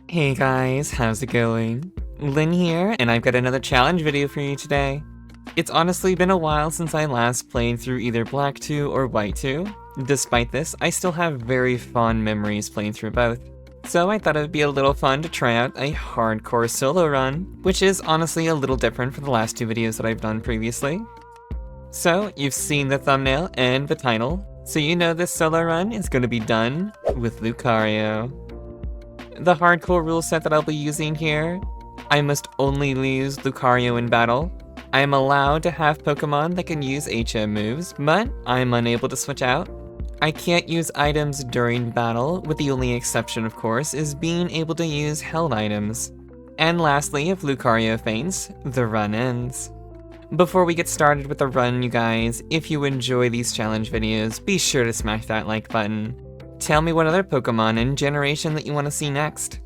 Hey guys, how's it going? Lynn here, and I've got another challenge video for you today. It's honestly been a while since I last played through either Black 2 or White 2. Despite this, I still have very fond memories playing through both. So I thought it would be a little fun to try out a hardcore solo run, which is honestly a little different from the last two videos that I've done previously. So, you've seen the thumbnail and the title, so you know this solo run is going to be done with Lucario. The hardcore rule set that I'll be using here: I must only use Lucario in battle. I am allowed to have Pokemon that can use HM moves, but I'm unable to switch out. I can't use items during battle, with the only exception, of course, is being able to use held items. And lastly, if Lucario faints, the run ends. Before we get started with the run, you guys, if you enjoy these challenge videos, be sure to smash that like button. Tell me what other Pokemon and generation that you want to see next.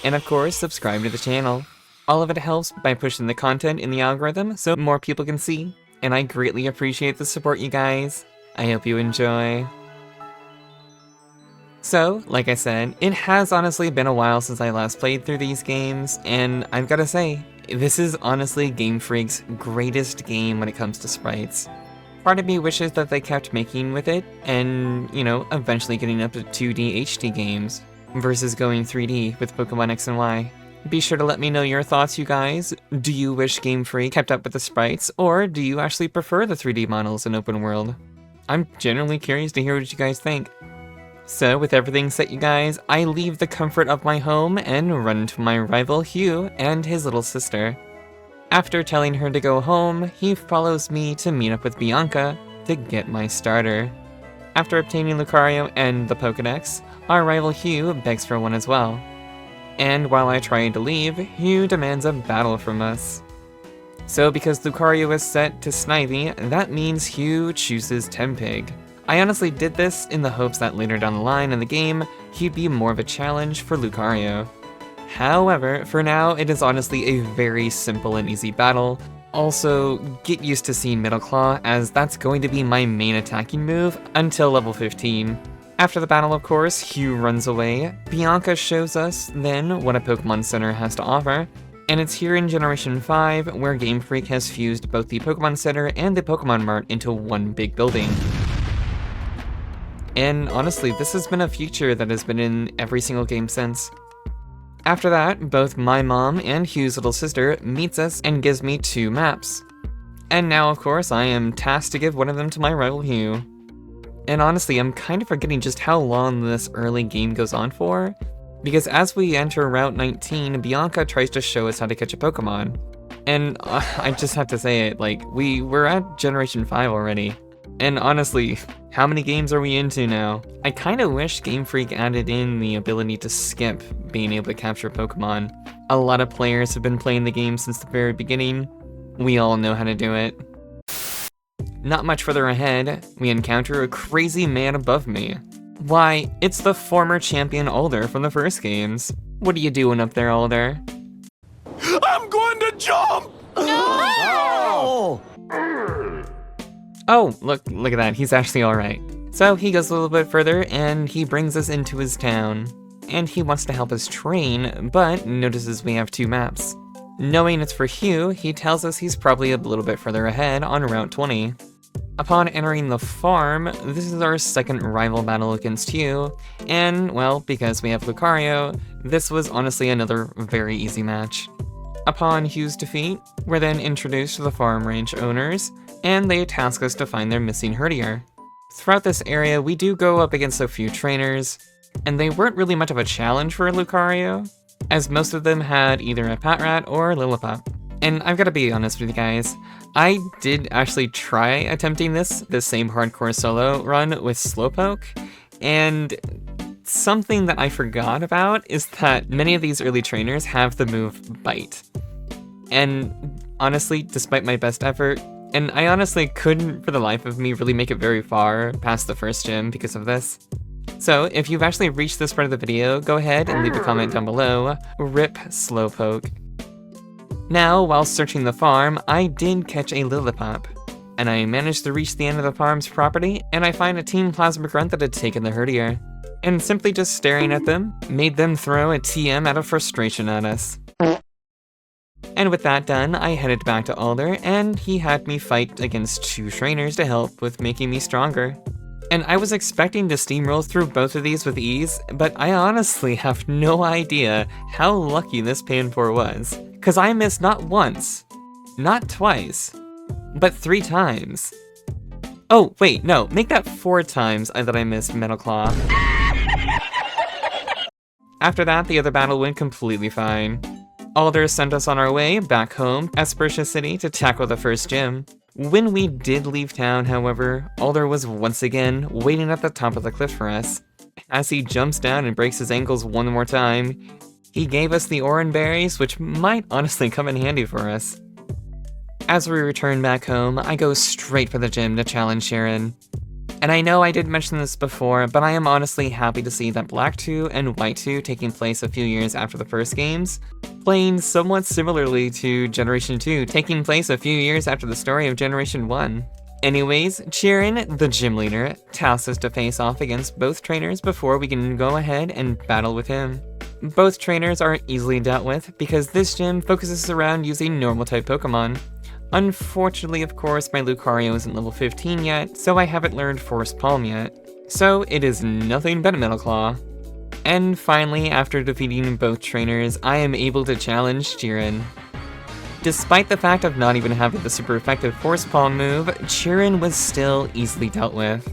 And of course, subscribe to the channel. All of it helps by pushing the content in the algorithm so more people can see, and I greatly appreciate the support, you guys. I hope you enjoy. So, like I said, it has honestly been a while since I last played through these games, and I've gotta say, this is honestly Game Freak's greatest game when it comes to sprites. Part of me wishes that they kept making with it, and, eventually getting up to 2D HD games, versus going 3D with Pokemon X and Y. Be sure to let me know your thoughts, you guys. Do you wish Game Freak kept up with the sprites, or do you actually prefer the 3D models in open world? I'm genuinely curious to hear what you guys think. So, with everything set, you guys, I leave the comfort of my home and run to my rival Hugh and his little sister. After telling her to go home, he follows me to meet up with Bianca to get my starter. After obtaining Lucario and the Pokedex, our rival Hugh begs for one as well. And while I try to leave, Hugh demands a battle from us. So because Lucario is set to Snivy, that means Hugh chooses Tempig. I honestly did this in the hopes that later down the line in the game, he'd be more of a challenge for Lucario. However, for now, it is honestly a very simple and easy battle. Also, get used to seeing Middle Claw, as that's going to be my main attacking move until level 15. After the battle, of course, Hugh runs away. Bianca shows us, then, what a Pokemon Center has to offer. And it's here in Generation 5, where Game Freak has fused both the Pokemon Center and the Pokemon Mart into one big building. And honestly, this has been a feature that has been in every single game since. After that, both my mom and Hugh's little sister meets us and gives me 2 maps. And now, of course, I am tasked to give one of them to my rival Hugh. And honestly, I'm kind of forgetting just how long this early game goes on for, because as we enter Route 19, Bianca tries to show us how to catch a Pokemon. And I just have to say it, we're at Generation 5 already. And honestly, how many games are we into now? I kinda wish Game Freak added in the ability to skip being able to capture Pokemon. A lot of players have been playing the game since the very beginning. We all know how to do it. Not much further ahead, we encounter a crazy man above me. Why, it's the former champion Alder from the first games. What are you doing up there, Alder? I'm going to jump! Oh! Oh, look at that, he's actually alright. So he goes a little bit further and he brings us into his town. And he wants to help us train, but notices we have 2 maps. Knowing it's for Hugh, he tells us he's probably a little bit further ahead on Route 20. Upon entering the farm, this is our second rival battle against Hugh, and, well, because we have Lucario, this was honestly another very easy match. Upon Hugh's defeat, we're then introduced to the farm ranch owners, and they task us to find their missing herdier. Throughout this area, we do go up against a few trainers, and they weren't really much of a challenge for Lucario, as most of them had either a Patrat or Lillipup. And I've got to be honest with you guys, I did actually try attempting this same hardcore solo run with Slowpoke, and something that I forgot about is that many of these early trainers have the move Bite. And honestly, despite my best effort, and I honestly couldn't for the life of me really make it very far past the first gym because of this. So if you've actually reached this part of the video, go ahead and leave a comment down below. RIP Slowpoke. Now, while searching the farm, I did catch a Lillipup, and I managed to reach the end of the farm's property, and I find a Team Plasma Grunt that had taken the herdier. and simply just staring at them made them throw a TM out of frustration at us. And with that done, I headed back to Alder, and he had me fight against 2 trainers to help with making me stronger. And I was expecting to steamroll through both of these with ease, but I honestly have no idea how lucky this Panpour was. Cause I missed not once, not twice, but 3 times. Oh, wait, no, make that 4 times that I missed Metal Claw. After that, the other battle went completely fine. Alder sent us on our way back home, Aspertia City, to tackle the first gym. When we did leave town, however, Alder was once again waiting at the top of the cliff for us. As he jumps down and breaks his ankles one more time, he gave us the Oran Berries, which might honestly come in handy for us. As we return back home, I go straight for the gym to challenge Sharon. And I know I did mention this before, but I am honestly happy to see that Black 2 and White 2 taking place a few years after the first games, playing somewhat similarly to Generation 2 taking place a few years after the story of Generation 1. Anyways, Chirin, the gym leader, tasks us to face off against both trainers before we can go ahead and battle with him. Both trainers are easily dealt with because this gym focuses around using normal type Pokemon. Unfortunately, of course, my Lucario isn't level 15 yet, so I haven't learned Force Palm yet. So it is nothing but a Metal Claw. And finally, after defeating both trainers, I am able to challenge Chirin. Despite the fact of not even having the super effective Force Palm move, Chirin was still easily dealt with.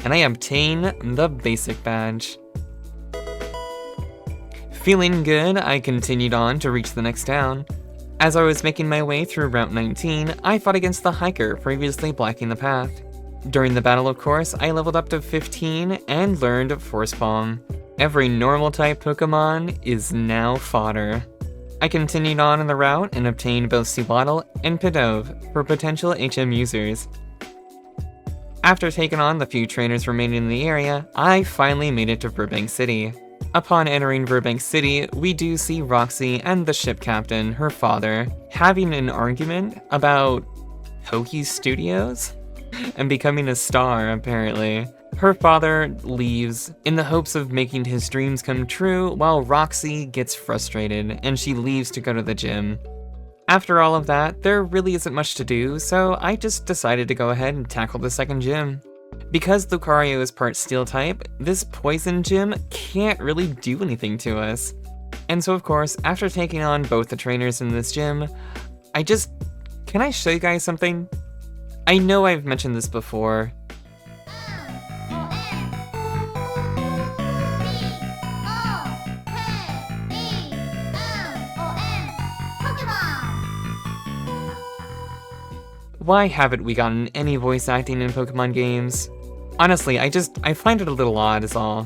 And I obtain the basic badge. Feeling good, I continued on to reach the next town. As I was making my way through Route 19, I fought against the hiker previously blocking the path. During the battle, of course, I leveled up to 15 and learned Force Palm. Every normal type Pokemon is now fodder. I continued on in the route and obtained both Sewaddle and Pidove for potential HM users. After taking on the few trainers remaining in the area, I finally made it to Verbank City. Upon entering Verbank City, we do see Roxy and the ship captain, her father, having an argument about Poke Studios and becoming a star, apparently. Her father leaves in the hopes of making his dreams come true, while Roxy gets frustrated and she leaves to go to the gym. After all of that, there really isn't much to do, so I just decided to go ahead and tackle the second gym. Because Lucario is part Steel type, this Poison Gym can't really do anything to us. And so of course, after taking on both the trainers in this gym, can I show you guys something? I know I've mentioned this before. Why haven't we gotten any voice acting in Pokemon games? Honestly, I find it a little odd is all.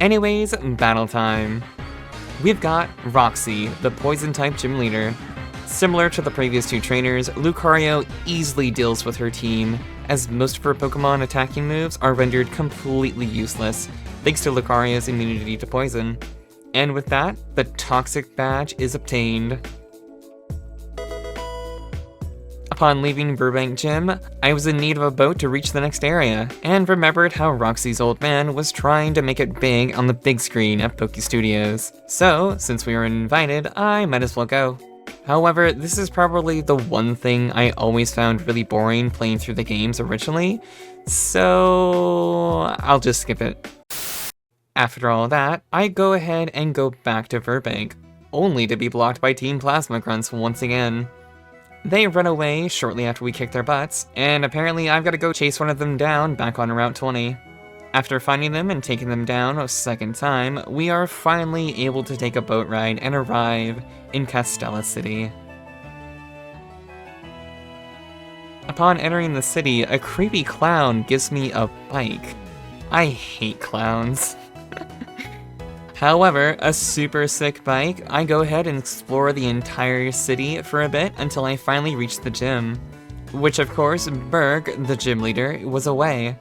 Anyways, battle time. We've got Roxy, the Poison-type gym leader. Similar to the previous 2 trainers, Lucario easily deals with her team, as most of her Pokemon attacking moves are rendered completely useless, thanks to Lucario's immunity to poison. And with that, the Toxic Badge is obtained. Upon leaving Verbank Gym, I was in need of a boat to reach the next area, and remembered how Roxy's old man was trying to make it big on the big screen at Poke Studios. So, since we were invited, I might as well go. However, this is probably the one thing I always found really boring playing through the games originally, so I'll just skip it. After all that, I go ahead and go back to Verbank, only to be blocked by Team Plasma Grunts once again. They run away shortly after we kick their butts, and apparently I've got to go chase one of them down back on Route 20. After finding them and taking them down a second time, we are finally able to take a boat ride and arrive in Castelia City. Upon entering the city, a creepy clown gives me a bike. I hate clowns. However, a super sick bike, I go ahead and explore the entire city for a bit until I finally reach the gym. Which of course, Berg, the gym leader, was away.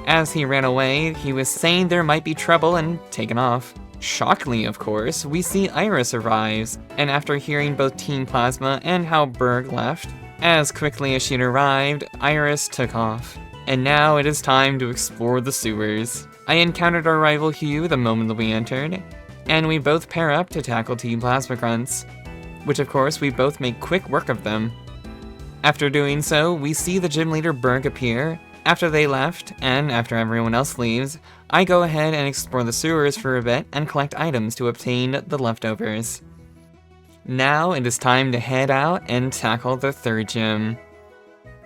As he ran away, he was saying there might be trouble and taken off. Shockingly, of course, we see Iris arrives, and after hearing both Team Plasma and how Berg left, as quickly as she'd arrived, Iris took off. And now it is time to explore the sewers. I encountered our rival Hugh the moment that we entered, and we both pair up to tackle Team Plasma Grunts, which of course we both make quick work of them. After doing so, we see the gym leader Berg appear. After they left, and after everyone else leaves, I go ahead and explore the sewers for a bit and collect items to obtain the leftovers. Now it is time to head out and tackle the third gym.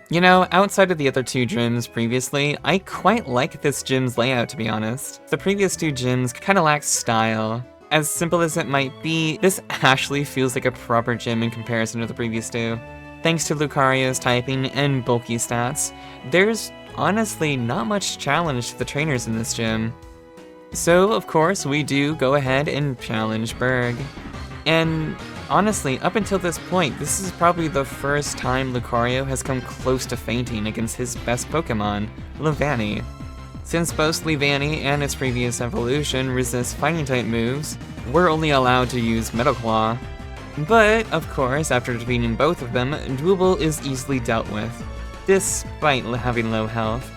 You know, outside of the other two gyms previously, I quite like this gym's layout, to be honest. The previous two gyms kinda lack style. As simple as it might be, this actually feels like a proper gym in comparison to the previous two. Thanks to Lucario's typing and bulky stats, there's honestly not much challenge to the trainers in this gym. So, of course, we do go ahead and challenge Berg. And honestly, up until this point, this is probably the first time Lucario has come close to fainting against his best Pokemon, Leavanny. Since both Leavanny and its previous evolution resist fighting-type moves, we're only allowed to use Metal Claw. But, of course, after defeating both of them, Dwebble is easily dealt with, despite having low health.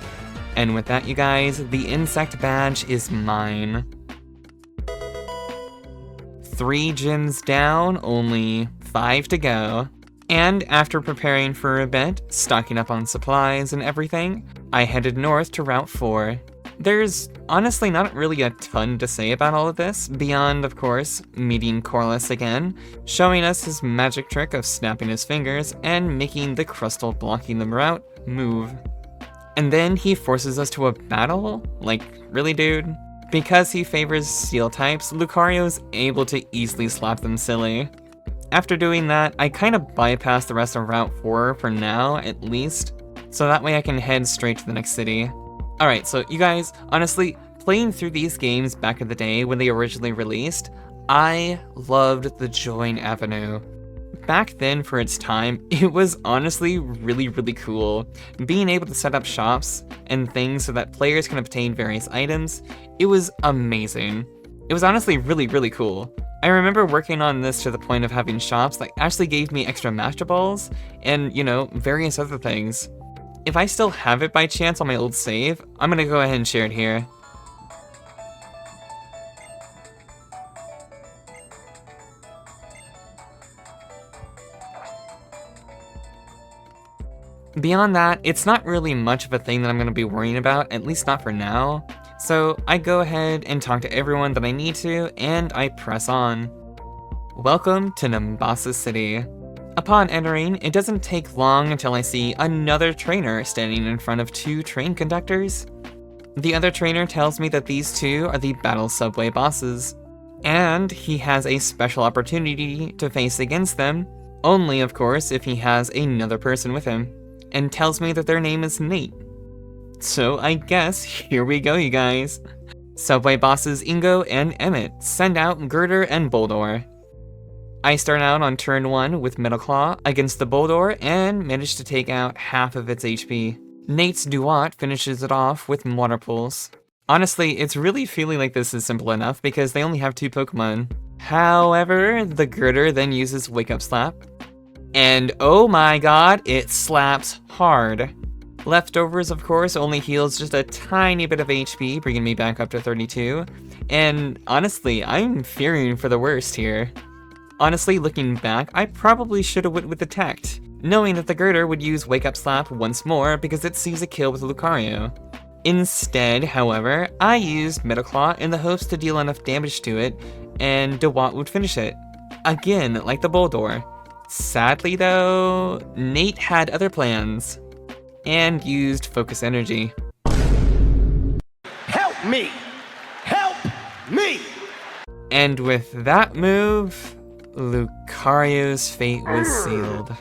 And with that, you guys, the insect badge is mine. 3 gyms down, only 5 to go. And after preparing for a bit, stocking up on supplies and everything, I headed north to Route 4. There's honestly not really a ton to say about all of this, beyond, of course, meeting Corliss again, showing us his magic trick of snapping his fingers and making the crystal blocking the route move. And then he forces us to a battle? Like, really, dude? Because he favors steel types, Lucario's able to easily slap them silly. After doing that, I kind of bypass the rest of Route 4 for now, at least, so that way I can head straight to the next city. Alright, so you guys, honestly, playing through these games back in the day when they originally released, I loved the Join Avenue. Back then, for its time, it was honestly really, really cool. Being able to set up shops and things so that players can obtain various items, it was amazing. It was honestly really, really cool. I remember working on this to the point of having shops that actually gave me extra Master Balls and, you know, various other things. If I still have it by chance on my old save, I'm gonna go ahead and share it here. Beyond that, it's not really much of a thing that I'm going to be worrying about, at least not for now. So I go ahead and talk to everyone that I need to, and I press on. Welcome to Nimbasa City. Upon entering, it doesn't take long until I see another trainer standing in front of 2 train conductors. The other trainer tells me that these 2 are the battle subway bosses, and he has a special opportunity to face against them, only of course if he has another person with him, and tells me that their name is Nate. So I guess here we go, you guys. Subway bosses Ingo and Emmett send out Girder and Boldore. I start out on turn 1 with Metal Claw against the Boldore and manage to take out half of its HP. Nate's Duat finishes it off with Water Pulse. Honestly, it's really feeling like this is simple enough because they only have 2 Pokemon. However, the Girder then uses Wake Up Slap. And oh my god, it slaps hard. Leftovers, of course, only heals just a tiny bit of HP, bringing me back up to 32. And honestly, I'm fearing for the worst here. Honestly, looking back, I probably should have went with Detect, knowing that the Girder would use Wake Up Slap once more because it sees a kill with Lucario. Instead, however, I used Metal Claw in the hopes to deal enough damage to it, and DeWatt would finish it. Again, like the Boldore. Sadly though, Nate had other plans, and used Focus Energy. Help me! Help me! And with that move, Lucario's fate was sealed.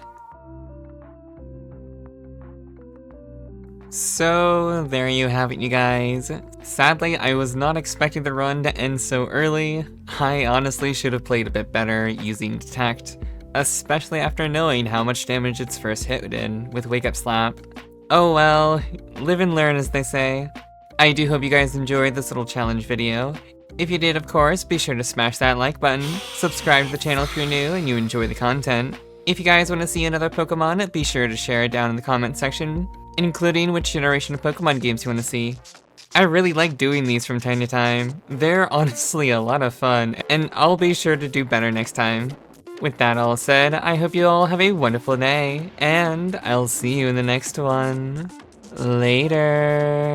So, there you have it, you guys. Sadly, I was not expecting the run to end so early. I honestly should have played a bit better using Detect, especially after knowing how much damage its first hit did with Wake Up Slap. Oh well, live and learn as they say. I do hope you guys enjoyed this little challenge video. If you did, of course, be sure to smash that like button, subscribe to the channel if you're new and you enjoy the content. If you guys want to see another Pokemon, be sure to share it down in the comment section, including which generation of Pokemon games you want to see. I really like doing these from time to time. They're honestly a lot of fun, and I'll be sure to do better next time. With that all said, I hope you all have a wonderful day, and I'll see you in the next one. Later.